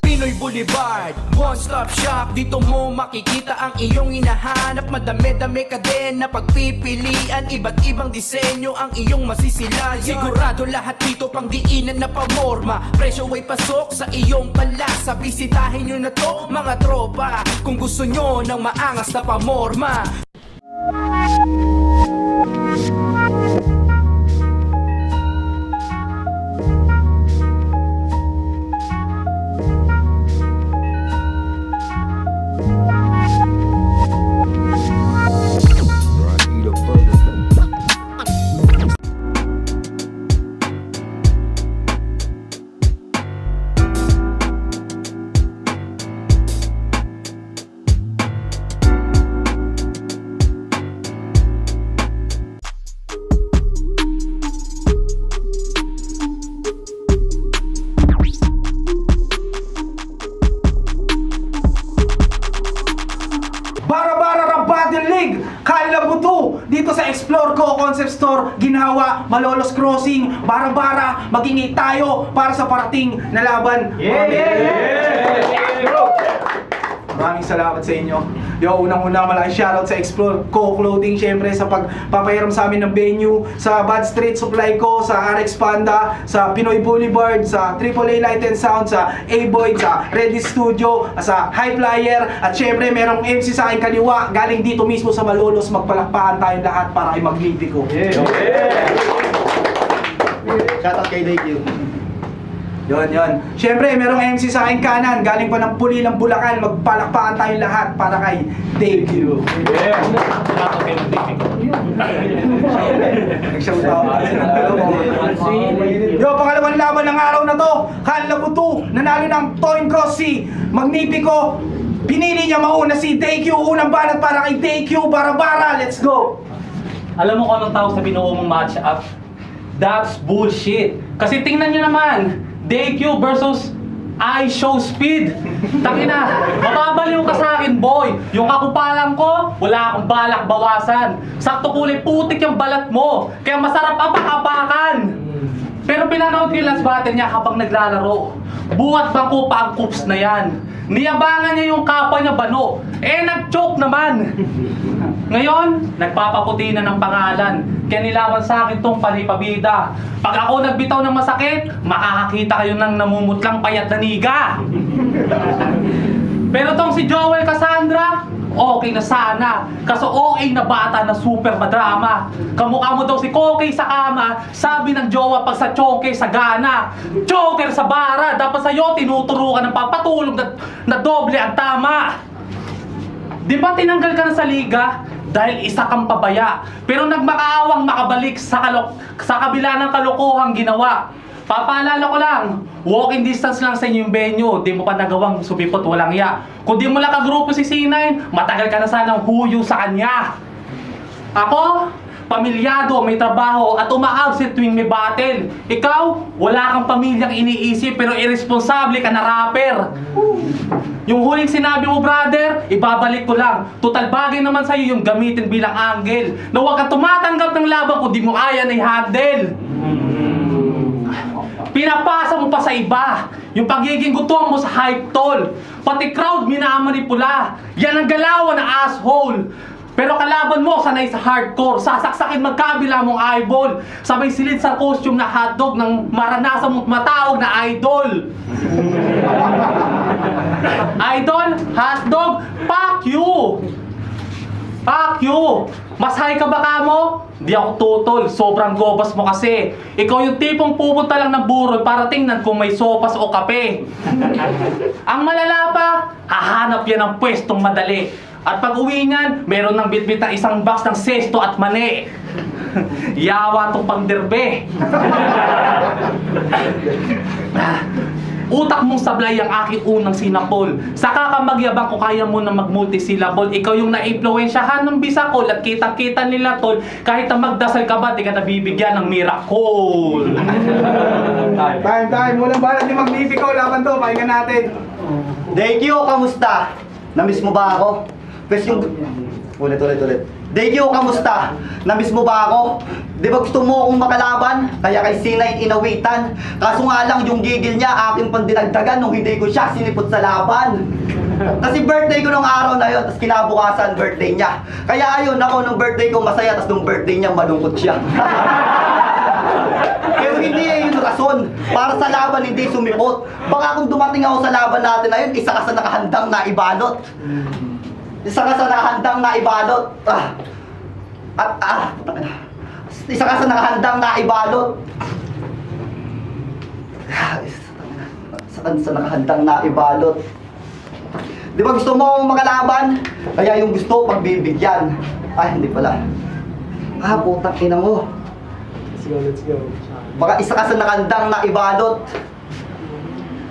Pinoy Boulevard, one-stop shop. Dito mo makikita ang iyong hinahanap. Madami-dami ka din na pagpipilian. Iba't ibang disenyo ang iyong masisilayan. Sigurado lahat dito pang diinan na pamorma. Presyo ay pasok sa iyong panlasa. Bisitahin nyo na to mga tropa, kung gusto nyo ng maangas na pamorma. League, Kalabutu, dito sa Explore Co Concept Store, Ginhawa, Malolos Crossing, Bara-Bara, mag-ingay tayo para sa parating na laban. Maraming salamat sa inyo. Yo, unang-una malaking shoutout sa Explore Co Clothing, syempre sa pagpapahiram sa amin ng venue, sa Bad Street Supply Co, sa RX Panda, sa Pinoy Boulevard, sa AAA Light and Sound, sa A-Boy, sa Ready Studio, sa High Flyer, at syempre merong MC sa aking kaliwa, galing dito mismo sa Malolos. Magpalakpakan tayong lahat para kay Magniti ko. Shoutout kay DQ. Yon. Siyempre, merong MC sa aking kanan, galing pa ng Pulilang Bulacan. Magpalakpakan tayong lahat para kay DQ. Shoutout kay Magniti ko. Nag-shoutout. Yo, pangalawang laban ng araw na to, Kalabutu, nanalo ng Coin Cross si Magnifico. Pinili niya mauna si DQ. Unang banat para kay DQ. Bara-Bara, let's go! Alam mo kung anong tawag sa binuo mong match-up? That's bullshit. Kasi tingnan nyo naman, DQ versus I Show Speed. Tangina, mababaliw ka sa akin, boy. Yung kakupalan ko, wala akong balak bawasan. Sakto kulay putik yung balat mo, kaya masarap apak-apakan. Pero pinanood ko yung last battle niya habang naglalaro. Buhat bangko pa ang coops na yan. Niyabangan niya yung kapwa niya bano. Nag-choke naman. Ngayon, nagpapaputi na ng pangalan. Kaya nilaban sa akin tong panipabida. Pag ako nagbitaw ng masakit, makakakita kayo ng namumutlang payat na niga. Pero tong si Joel Cassandra, okay na sana. Kaso okay na bata na super madrama. Kamukha mo daw si Kokey sa kama. Sabi ng jowa pag sa choke sa gana. Choker sa bara. Dapat sa'yo tinuturo ka ng papatulog na doble ang tama. Di ba tinanggal ka na sa liga? Dahil isa kang pabaya. Pero nagmakaawang makabalik sa kabila ng kalokohang ginawa. Papaalala ko lang, walking distance lang sa inyo yung venue. Di mo pa nagawang supipot, walang iya. Kung di mo lang kagrupo si C9, matagal ka na sanang huyo sa kanya. Ako, pamilyado, may trabaho, at uma-absent tuwing may battle. Ikaw, wala kang pamilyang iniisip, pero irresponsable ka na rapper. Yung huling sinabi mo, brother, ibabalik ko lang. Total bagay naman sa'yo yung gamitin bilang angle. Na huwag kang tumatanggap ng laban kung di mo kaya na i-handle. Pinapasa mo pa sa iba yung pagiging gutom mo sa hype tol. Pati crowd minamanipula. Yan ang galawan na asshole. Pero kalaban mo sanay sa hardcore. Sasaksakin magkabila mong eyeball. Sabay silid sa costume na hotdog ng maranasan mong matawag na idol. Idol, hotdog, fuck you! Fuck you! Mas high ka ba ka mo? Di ako tutol, sobrang gobas mo kasi. Ikaw yung tipong pupunta lang ng burol para tingnan kung may sopas o kape. Ang malala pa, hahanap yan ng pwestong madali. At pag uwi niyan, meron ng bitbit na isang box ng sesto at mani. Yawa tong pangderbe. Utak mong sablay ang aking unang sinapol. Saka ka magyabang kung kaya mo na mag-multisyllable. Ikaw yung na-influensyahan ng bisakol at kitang-kita nila tol. Kahit na magdasal ka ba, di ka nabibigyan ng miracle. Time. Walang balat ni Magnifico. Laban to. Pakinggan natin. Daikyo, kamusta? Namiss mo ba ako? Pwes yung... Ulit. Daikyo, kamusta? Namiss mo ba ako? Di ba gusto mo akong makalaban? Kaya kay Sinay inawitan. Kaso nga lang yung gigil niya aking pandinagdagan nung hindi ko siya sinipot sa laban. Kasi birthday ko nung araw na yun, tapos kinabukasan birthday niya. Kaya ayun ako nung birthday ko masaya, tapos nung birthday niya malungkot siya. Pero hindi yun rason. Para sa laban hindi sumipot. Baka kung dumating ako sa laban natin na yun, isa ka sa nakahandang na ibalot. Isa ka sa nakahandang na ibalot. Isa ka sa nakahandang na ibalot. Isa ka sa nakahandang na ibalot. Di ba gusto mo akong makalaban? Kaya yung gusto, pagbibigyan. Ay, hindi pala. Putang ina mo. Let's go. Baka isa ka sa nakahandang na ibalot.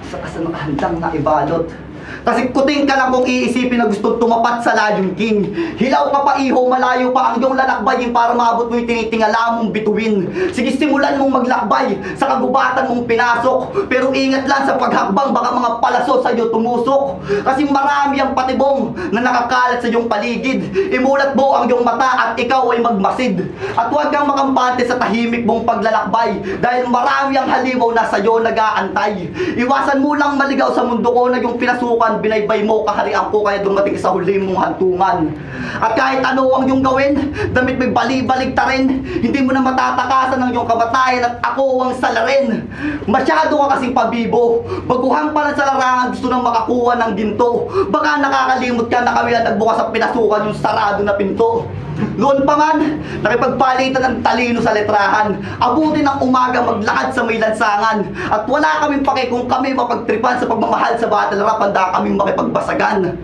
Isa ka sa nakahandang na ibalot. Kasi kuting ka lang kung iisipin na gustong tumapat sa Layong King. Hilaw ka pa iho, malayo pa ang iyong lalakbayin para maabot mo yung tinitingala mong bituin. Sige, simulan mong maglakbay sa kagubatan mong pinasok. Pero ingat lang sa paghakbang, baka mga palaso sa iyo tumusok. Kasi marami ang patibong na nakakalat sa iyong paligid. Imulat mo ang iyong mata at ikaw ay magmasid. At huwag kang makampante sa tahimik mong paglalakbay. Dahil marami ang halimaw na sa iyo nag-aantay. Iwasan mo lang maligaw sa mundo ko na yung pinasukan. Binaybay mo kaharian ko kaya dumating sa huli mong hantungan. At kahit ano ang iyong gawin, damit may bali-balig ta rin. Hindi mo na matatakasan ang iyong kamatayan at ako ang salarin. Masyado ka kasing pabibo. Baguhan pa lang sa larangan, gusto nang makakuha ng ginto. Baka nakakalimot ka na kami na nagbukas ang pinasukan yung sarado na pinto. Noon pa man, nakipagpalitan ng talino sa letrahan. Abutin ng umaga maglakad sa may lansangan. At wala kaming pake kung kami mapagtripan sa pagmamahal sa battle rap, handa kaming makipagbasagan.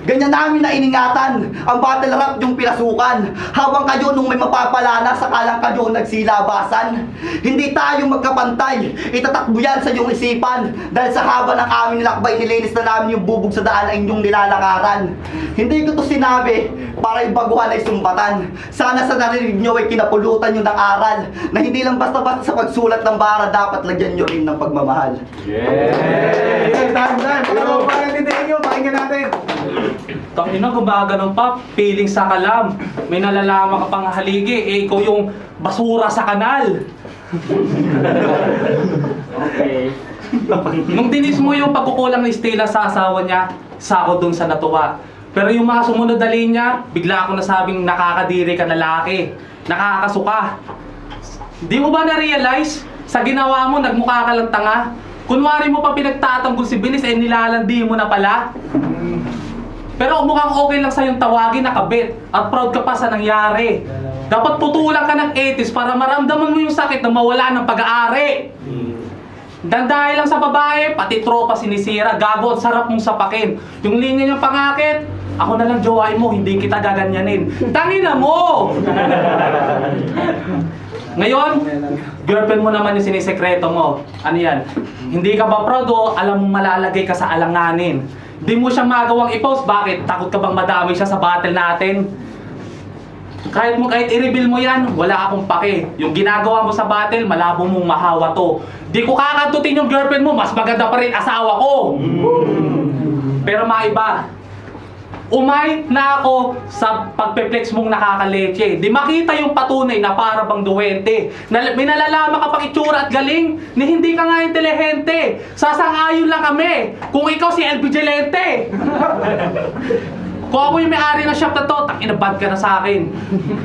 Ganyan namin na iningatan ang battle rap yung pinasukan. Habang kayo nung may mapapalana, sakalang kayo nagsilabasan. Hindi tayo magkapantay, itatakbo yan sa iyong isipan. Dahil sa haba ng aming lakbay, nilinis na namin yung bubog sa daan ay inyong nilalakaran. Hindi ko to sinabi para ibaguhan ay sumbatan. Sana sa narinig nyo ay kinapulutan nyo ng aral. Na hindi lang basta-basta sa pagsulat ng bara, dapat lagyan nyo rin ng pagmamahal. Time. Pero pakinggan nyo. Pakinggan natin. Tangina, gumagano'n pa, piling sa kalam. May nalalaman ka pang haligi, eh ikaw yung basura sa kanal. Okay. Nung dinis mo yung pagkukulang ni Stella sa asawa niya, sako dun sa natuwa. Pero yung mga sumunod na linya, bigla ako nasabing nakakadiri ka lalaki. Nakakasuka. Di mo ba na-realize? Sa ginawa mo, nagmukha ka lang tanga. Kunwari mo pa pinagtatanggol si Bilis, eh nilalandi mo na pala. Pero mukhang okay lang sa'yong tawagin na kabit at proud ka pa sa nangyari. Dapat putulan ka ng 80s para maramdaman mo yung sakit na mawala ng pag-aari. Dahil lang sa babae, pati tropa sinisira, gago at sarap mong sapakin. Yung linya niyang pangakit, ako na lang jowain mo, hindi kita gaganyanin. Tangina mo! Ngayon, girlfriend mo naman yung sinisekreto mo. Ano yan? Hindi ka ba proud o alam mong malalagay ka sa alanganin? Di mo siya magawang i-post. Bakit? Takot ka bang madami siya sa battle natin? Kahit i-reveal mo yan, wala akong pake. Yung ginagawa mo sa battle, malabo mong mahawa to. Di ko kakantutin yung girlfriend mo, mas maganda pa rin asawa ko. Pero maiba. Umay na ako sa pagpe-flex mong nakakaleche. Di makita yung patunay na para bang duwente. May nalalaman ka pang itsura at galing ni hindi ka nga intelihente. Sasang-ayon lang kami kung ikaw si El Vigilante. Kung ako yung may-ari ng shop na to, inabad ka na sa akin.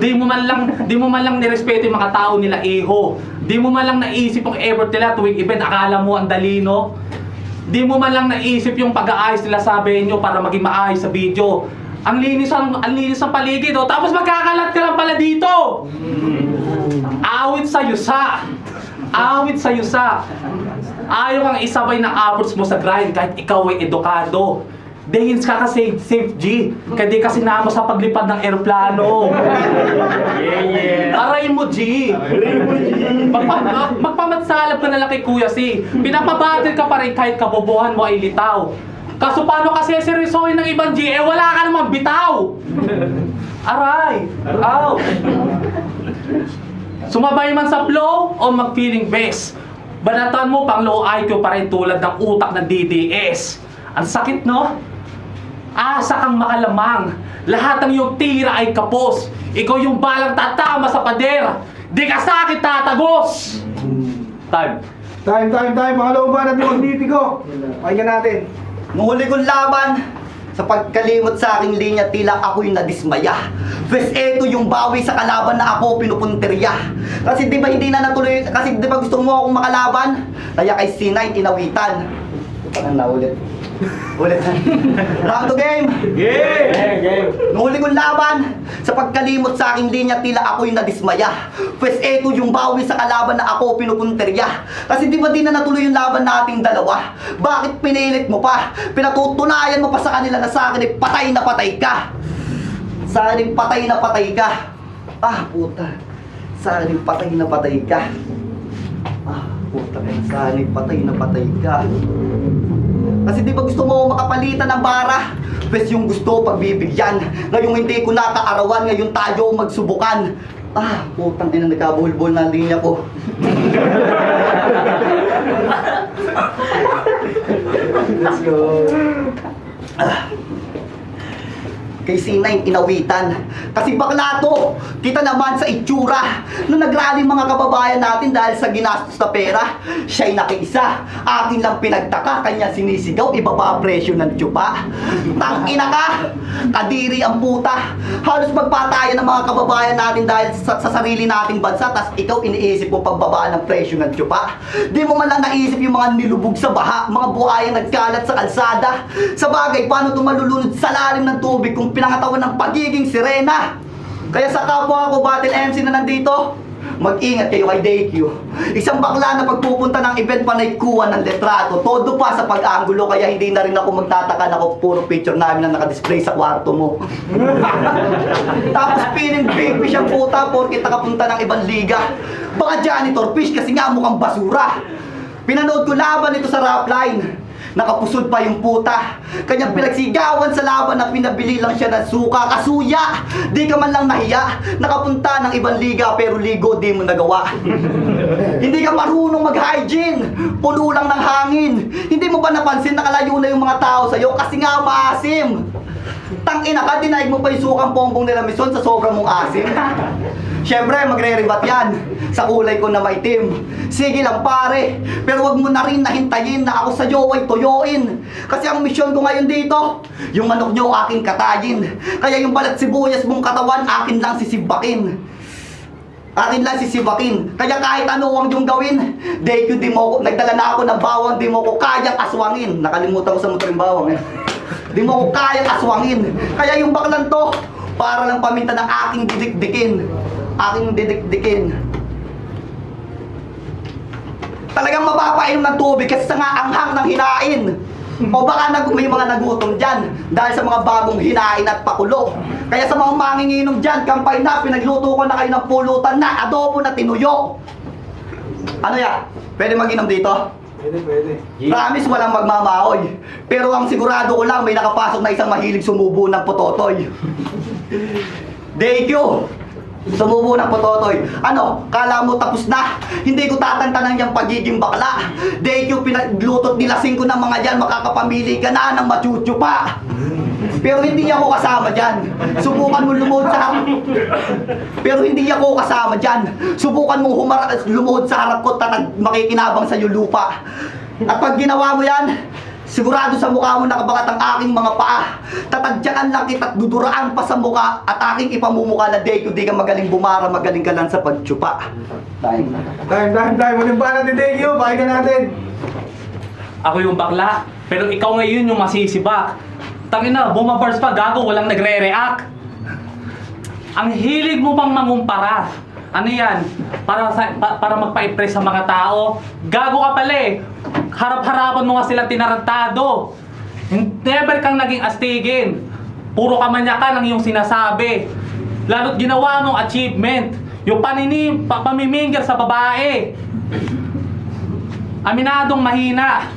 Di mo man lang nirespeto yung mga tao nila iho. Di mo man lang naisip yung effort nila tuwing event, akala mo ang dalino. Di mo man lang naisip yung pag-aayos nila sa venue para maging maayos sa video. Ang linis ng paligid, oh. Tapos magkakalat ka lang pala dito. Awit sa yusa. Ayaw kang isabay ng efforts mo sa grind kahit ikaw ay edukado. Dahil ka kasi safe G, kaya di kasi namo sa paglipad ng eroplano. Aray mo G. Magpamatsalap ka ka na lang kay Kuya C. Pinapabattle ka pa rin kahit kabobohan mo ay litaw. Kaso paano kasi seryosohin ng ibang G, eh wala ka namang bitaw! Aray! Aw! Sumabay man sa flow o mag-feeling best. Banatan mo pang low IQ pa rin tulad ng utak ng DDS. Ang sakit, no? Asa kang makalamang. Lahat ng iyong tira ay kapos. Ikaw yung balang tatama sa pader. Di ka sa akin tatagos! Time. Time, mga looban at yung magnitigo. Pakinggan natin. Nung huli kong laban, sa pagkalimot sa aking linya, tila ako'y nadismaya. Pues eto yung bawi sa kalaban na ako pinupunterya. Kasi di ba hindi na natuloy, kasi di ba gusto mo akong makalaban? Kaya kay C9 inawitan. Parang naulit. Ulit. Round to game! Game! Nung huli kong laban, sa pagkalimot sa aking linya, tila ako'y nadismaya. Pues eto yung bawi sa kalaban na ako pinupunterya. Kasi di ba di na natuloy yung laban nating dalawa? Bakit pinilit mo pa? Pinatutunayan mo pa sa kanila na sa akin ay patay na patay ka. Sa akin ay patay na patay ka. Ah, puta. Sa akin ay patay na patay ka. Ah, puta. Sa akin ay patay na patay ka. Kasi di ba gusto mo makapalitan ng bara? Pwes yung gusto pagbibigyan. Ngayong hindi ko nakaarawan, ngayon tayo magsubukan. Ah, putang ina, nagkabuhol-buhol na ang linya ko. Let's go. Kay C9 inawitan. Kasi bakla to, kita naman sa itsura nung nagrally mga kababayan natin dahil sa ginastos na pera. Siya'y nakiisa, akin lang pinagtaka, kanya sinisigaw, ibaba presyo ng tsupa. Tangina ka, kadiri ang puta. Halos magpatayan ng mga kababayan natin dahil sa sarili nating bansa, tas ikaw iniisip mo pagbaba ng presyo ng tsupa. Di mo man lang naisip yung mga nilubog sa baha, mga buhayang nagkalat sa kalsada. Sa bagay, paano ito malulunod sa lalim ng tubig kung pinangatawan ng pagiging sirena? Kaya sa kapwa ko battle MC na nandito, mag-ingat kayo kay DQ. Isang bakla na pagpupunta ng event panay kuha ng letrato, todo pa sa pag-angulo, kaya hindi na rin ako magtataka na ako puro picture namin na nakadisplay sa kwarto mo. Tapos feeling big fish ang puta porkit nakapunta ng ibang liga. Baka janitor fish kasi nga mukhang basura. Pinanood ko laban ito sa rap line. Nakapusod pa yung puta. Kanyang pinagsigawan sa laban na pinabili lang siya ng suka. Kasuya! Di ka man lang nahiya. Nakapunta ng ibang liga pero ligo di mo nagawa. Hindi ka marunong mag-hygiene. Puno lang ng hangin. Hindi mo ba napansin nakalayo na yung mga tao sa'yo kasi nga maasim? Tangina ka, dinaig mo pa yung sukang bongbong nila Mison sa sobrang mong asim. Siyempre, magre-rebat yan sa kulay ko na maitim. Sige lang pare, pero wag mo na rin nahintayin na ako sa iyo ay tuyuin. Kasi ang misyon ko ngayon dito, yung manok nyo aking katayin. Kaya yung balat sibuyas mong katawan, akin lang sisibakin. Akin lang sisibakin. Kaya kahit ano ang yung gawin, DQ di mo, nagdala na ako ng bawang, di mo ko kayang aswangin. Nakalimutan ko sa motor yung bawang eh. Di mo ko kayang aswangin. Kaya yung baklan to, para lang paminta ng aking didikdikin. Aking didikdikin. Talagang mapapainom ng tubig kasi sa nga anghang ng hinain. O baka may mga nagutom dyan dahil sa mga bagong hinain at pakulo. Kaya sa mga manginginom dyan, kampay na, pinagluto ko na kayo ng pulutan na, adobo na tinuyo. Ano ya? Pwede mag-inom dito? Pwede. Promise walang magmamahoy. Pero ang sigurado ko lang may nakapasok na isang mahilig sumubo ng pototoy. DQ! Sumubo ng pototoy. Ano? Kala mo tapos na? Hindi ko tatantanan yung pagiging bakla. DQ, pinaglutot nilasing ko ng mga dyan, makakapamili ka na ng machuchu pa. Pero hindi ako kasama dyan. Subukan mo lumuhod sa harap. Pero hindi ako kasama dyan. Subukan mo lumuhod sa harap ko at makikinabang sa iyo lupa. At pag ginawa mo yan, sigurado sa mukha mo nakabakat ang aking mga paa. Tatadyakan lang kita at duduraan pa sa mukha at aking ipamumukha na DQ, di ka magaling bumara, magaling ka lang sa pagtsupa. Time. Muling ba natin, DQ? Pakinggan natin. Ako yung bakla, pero ikaw ngayon yung masisibak. Tangina, bumabars pa, gago, walang nagre-react. Ang hilig mo bang mangumpara? Ano yan? Para magpa-impress sa mga tao? Gago ka pala eh. Harap-harapan mo nga silang tinarantado. Never kang naging astigin. Puro kamanyakan ang iyong sinasabi. Lalo't ginawa mong achievement. Yung pamimingger sa babae. Aminadong mahina.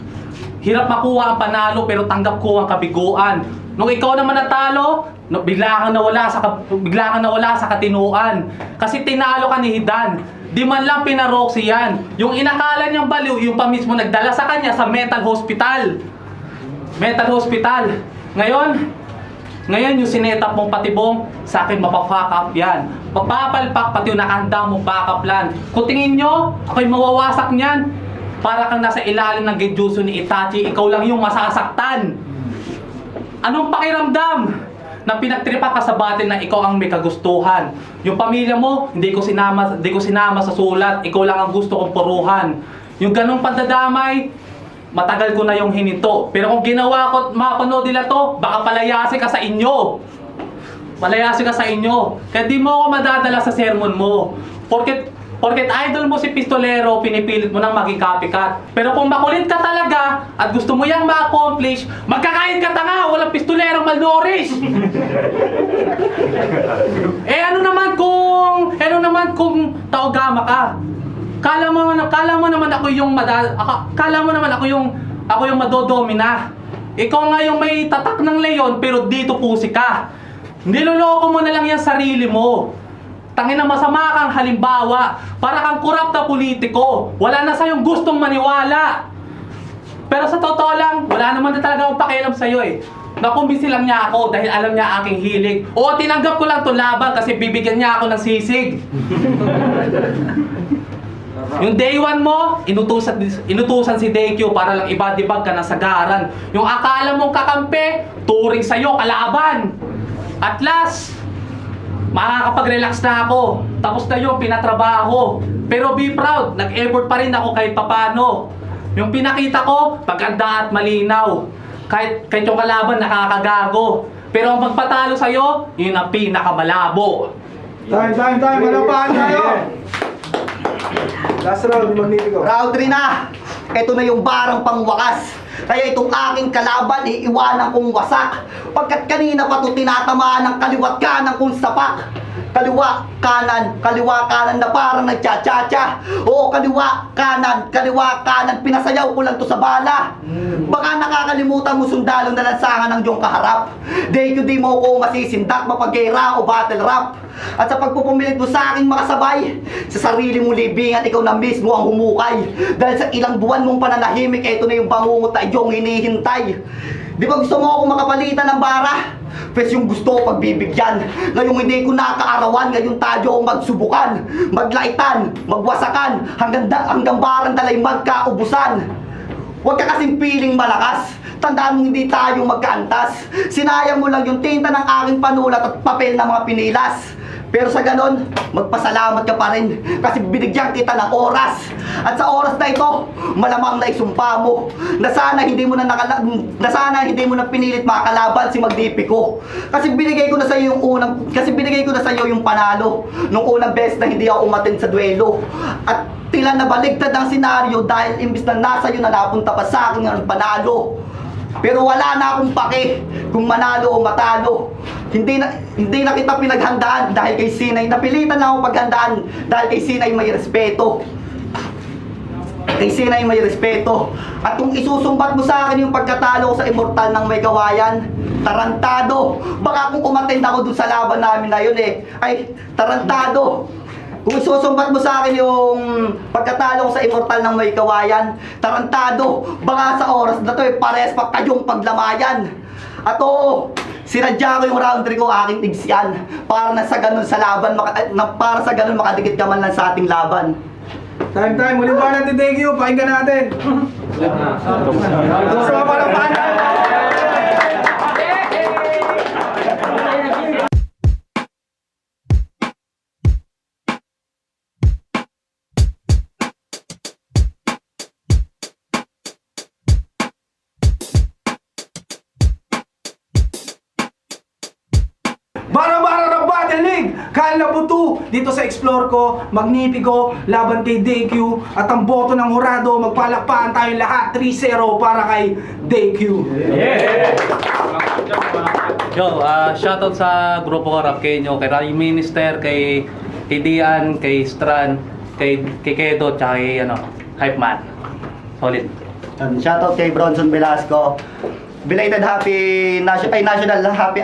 Hirap makuha ang panalo pero tanggap ko ang kabiguan. Nung ikaw naman natalo, bigla kang nawala sa katinuan. Kasi tinalo ka ni Hidan. Di man lang pinaroksi yan. Yung inakala niyang baliw, yung pa mismo nagdala sa kanya sa mental hospital. Mental hospital. Ngayon yung sinetap mong patibong, sa akin mapafuck up yan. Mapapalpak pati yung nakahanda mong backup plan. Kung tingin nyo, ako'y mawawasak niyan. Para kang nasa ilalim ng genjutsu ni Itachi, ikaw lang yung masasaktan. Anong pakiramdam na pinagtripa ka sa battle na ikaw ang may kagustuhan? Yung pamilya mo, hindi ko sinama sa sulat, ikaw lang ang gusto kong puruhan. Yung ganong pandadamay, matagal ko na yung hininto. Pero kung ginawa ko at mapanood nila to, baka palayasin ka sa inyo. Palayasin ka sa inyo. Kaya di mo ako madadala sa sermon mo. Porket idol mo si Pistolero, pinipilit mo nang maging copycat. Pero kung makulit ka talaga at gusto mo yang ma-accomplish, magkakain ka tanga, walang Pistolero malnourished. ano naman kung taogama ka? Kala mo naman ako yung madodomina. Ikaw nga yung may tatak ng leon pero dito pusi ka. Niloloko mo na lang yung sarili mo. Tangin na masama kang halimbawa. Para kang korap na politiko. Wala na sa'yong gustong maniwala. Pero sa totoo lang, wala naman na talaga akong pakialam sa'yo eh. Nakumbisi lang niya ako dahil alam niya aking hilig. Oo, tinanggap ko lang itong laban kasi bibigyan niya ako ng sisig. Yung day 1 mo, inutusan si DQ para lang ibadibag ka ng sagaran. Yung akala mong kakampi, turing sa'yo, kalaban. At last, makakapag-relax na ako. Tapos na yung pinatrabaho. Pero be proud, nag-effort pa rin ako kahit papano. Yung pinakita ko, paganda at malinaw. Kahit yung kalaban nakakagago. Pero ang magpatalo sa'yo, yun ang pinakamalabo. Time! Malapahan tayo! Last round, Magnifico. Round 3 na! Ito na yung barang pangwakas. Kaya itong aking kalaban, iiwanan kong wasak. Pagkat kanina pa ito tinatamaan ng kaliwat kanan kong sapak. Kaliwa, kanan na parang nagcha-cha-cha. Oo, kaliwa, kanan, pinasayaw ko lang to sa bala. Baka nakakalimutan mo sundalo na lansangan ng iyong kaharap. Di mo ko masisindak, mapagera o battle rap. At sa pagpupumilit mo sa aking makasabay, sa sarili mong libingan, ikaw na mismo ang humukay. Dahil sa ilang buwan mong pananahimik, ito na yung bangungot na iyong hinihintay. Di ba gusto mo akong makapalitan ng bara? Pes yung gusto ko pagbibigyan. Ngayong hindi ko nakaarawan, ngayon tayo ang magsubukan, maglaitan, magwasakan, hanggang barang dalay magkaubusan. Huwag ka kasing piling malakas. Tandaan mo hindi tayo magkaantas. Sinayang mo lang yung tinta ng aking panulat at papel ng mga pinilas. Pero sa ganon, magpasalamat ka pa rin kasi binigyan kita ng oras. At sa oras na ito, malamang na isumpa mo na sana hindi mo na pinilit makakalaban si Magnifico. Kasi binigay ko na sa iyo yung panalo nung unang beses na hindi ako umattend sa duelo. At tila nabaligtad ang senaryo dahil imbis na nasa iyo na napunta pa sa akin ang panalo. Pero wala na akong pake kung manalo o matalo. Hindi na kita pinaghandaan dahil kay Sinay. Napilitan na akong paghandaan dahil kay Sinay may respeto. Kay Sinay may respeto. At kung isusumbat mo sa akin yung pagkatalo ko sa Immortal ng may gawayan, tarantado. Baka kung umattend ako dun sa laban namin na yun tarantado. Kung isusumbat mo sa akin yung pagkatalo ko sa Immortal ng may kawayan, tarantado. Baka sa oras na to pares pa kayong paglamayan. At oo, sinadya ko yung round 3 ko aking tigsyan para sa ganun makadikit ka man lang sa ating laban. Time. Ulit ba natin, thank you. Pakinggan natin. Gusto mo palang paano? Bara-bara na Battle League! Kyle Nabutu dito sa Explore ko, Magnifico, laban kay DQ at ang boto ng hurado, magpalakpakan tayo lahat 3-0 para kay DQ. Yo, shoutout sa grupo ko Rapkenyo, kay Ray Minister, kay Dian, kay Stran, kay Kedo, tsaka kay Hype Man. Solid. Shoutout kay Bronson Velasco. Belated National Happy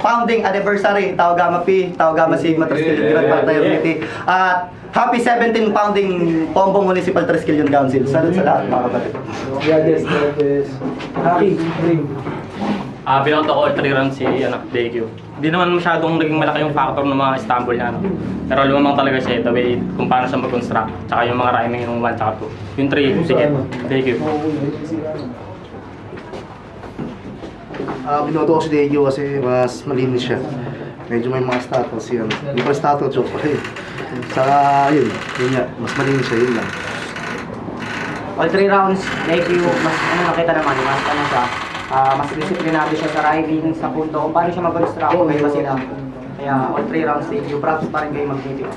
Founding Anniversary Tau Gamma Pi, Tau Gamma Sigma Triskelion Grand Fraternity. At happy 17 founding Pombong Municipal Triskelion Council. Salut sa lahat mga kapatid. Yes. Happy, dream. Binoto ko all 3 rounds si DQ. Hindi naman masyadong naging malaki yung factor ng mga Istanbul niya. Pero lumamang talaga siya the way kung paano siya mag-construct. Tsaka yung mga rhyming yung 1 tsaka 2. Yung 3, sige, DQ. Binoto ko si Degyo kasi mas malinis siya. Medyo may mga status yan. Hindi pa status, joke pa rin. Saka yun nga, mas malinis siya, yun lang. All 3 rounds, thank you. Mas nakita naman, mas siya. Mas disiplinado siya sa riding, sa punto, kung paano siya mag-construct, kung may ba sila. Kaya all 3 rounds, thank you. Props pa rin kayo mag-video.